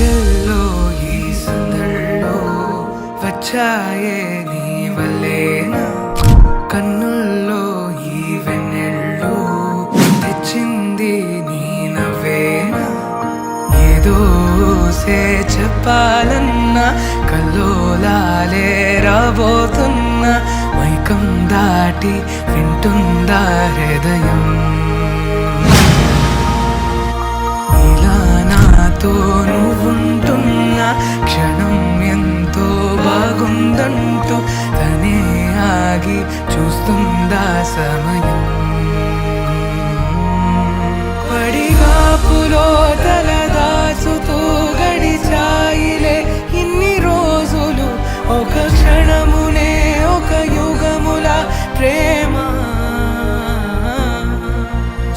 గుండెల్లో ఈ సందల్లో వచ్చాయే నీ వల్లేనా, కన్నుల్లో ఈ వెన్నెళ్ళు తెచ్చింది నీ నవ్వేనా. ఏదో చెప్పాలన్నా కల్లోలాలే రాబోతున్నా, మైకం దాటి వింటుందా హృదయం. ఇలా నాతో నువ్వుంటున్న క్షణం ఎంతో బాగుందంటూ తనే ఆగి చూస్తుందా సమయం. పడిగాపులో తలదాచుతూ గడిచాయిలే ఇన్ని రోజులు, ఒక క్షణమునే ఒక యుగముల ప్రేమ.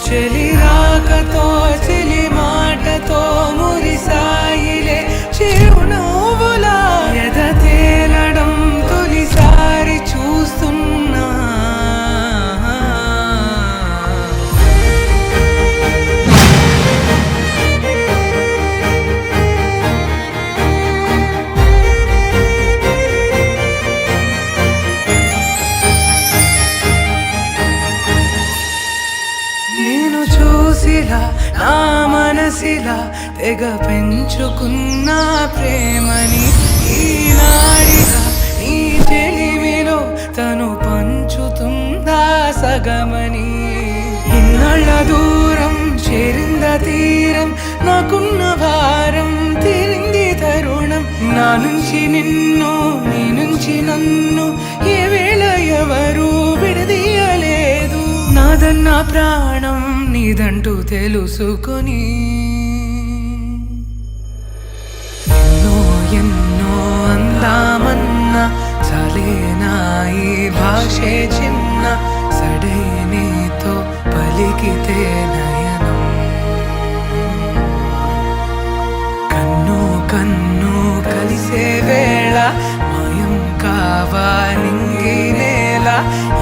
చెలి రాకతో చెలి మాటతో మురిసాయిలే చిరునవ్వులా, ఎద తేలడం తొలిసారి చూస్తున్నా. నేను చూసిలా నా మనసిలా తెగ పెంచుకున్న ప్రేమని, ఈనాడిగా నీ చెలిమిలో తను పంచుతుందా సగమని. ఇన్నాళ్ళ దూరం చేరింద తీరం, నాకున్న భారం తీరింది తరుణం. నా నుంచి నిన్ను నీ నుంచి నన్ను ఏ వేళ ఎవరు విడదీయలేదు. నాదన్న ప్రాణం నీదంటూ తెలుసుకొని ఎన్నో ఎన్నో అందామన్నా చాలేనా ఈ భాషే చిన్న. సడైనేతో పలికితే నయనం, కన్ను కన్ను కలిసే వేళ మాయం కావాలింగి నేల.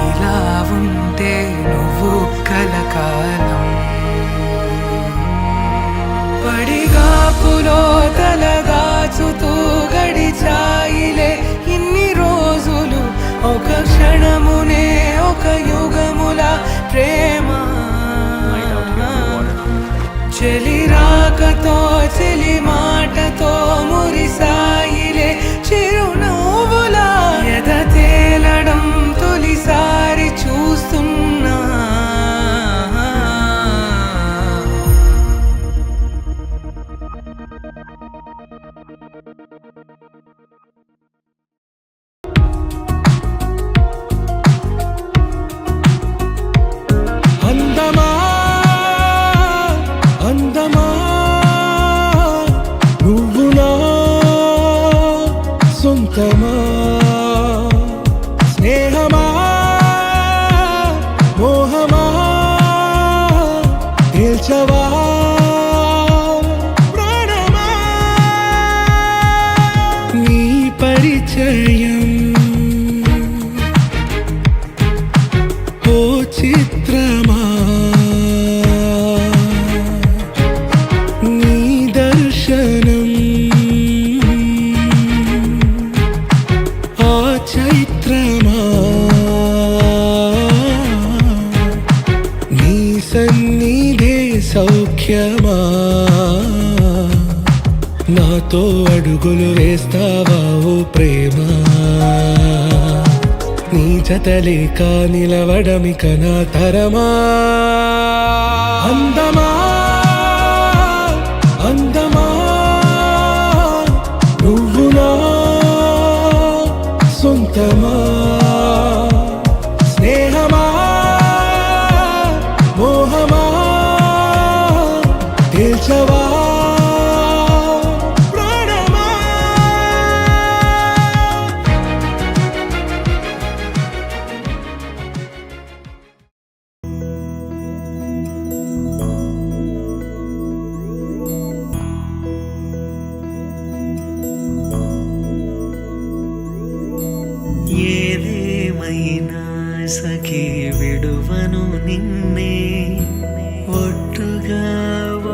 ఇలా ఉంటే నువ్వు కలకాలం. పడిగాపులో తలదాచుతూ గడిచాయిలే ఇన్ని రోజులు, ఒక క్షణమునే ఒక యుగముల ప్రేమ. చెలి రాకతో చెలి మాటతో మురిసాయిలే చిరునవ్వులా, ఎద తేలడం తొలిసారి చూస్తున్నా. అందమా అందమా నువ్వు నా సొంతమా, స్నేహమా మోహమా తేల్చవా ప్రాణమా. నీ పరిచయం ఓ చిత్రమా, నీ దర్శనం ఆ చైత్రమా. నీ సన్నిధే సౌఖ్యమా, నాతో అడుగులు వేస్తావా ఓ ప్రేమ. నీ జతలేక నిలవడమిక నా తరమా. అందమా అందమా నువ్వు నా సొంతమా, స్నేహమా మోహమా తేల్చవా ప్రాణమా. ఏదేమైనా సఖీ విడువను నిన్నే, ఒట్టుగా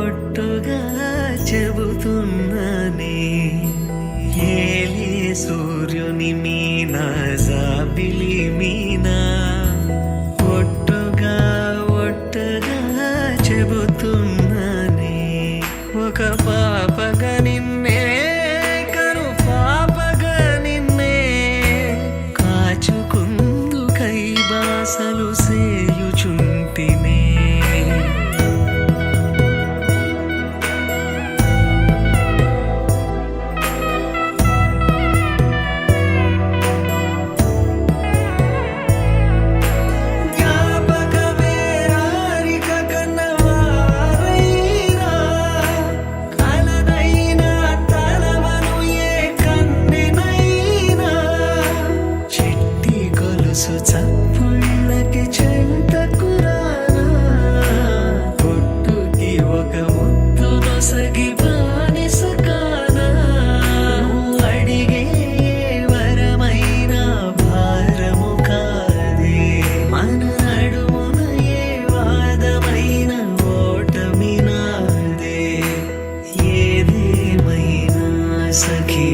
ఒట్టుగా సేయుచుంటినే జ్ఞాపకమే రారిక కన్నవారైనా కలనైనా తలవను ఏ కన్నెనైనా చిట్టి గొలుసు చప్పుళ్ళకి చెంతకురానా కొట్టుకి ఒక ముద్దు నొసగి బానిస కానా నువ్వు అడిగే వరమైన భారము కాదే మన నడుమున ఏ వాదమైన ఓటమి నాదే ఏదేమైనా సఖీ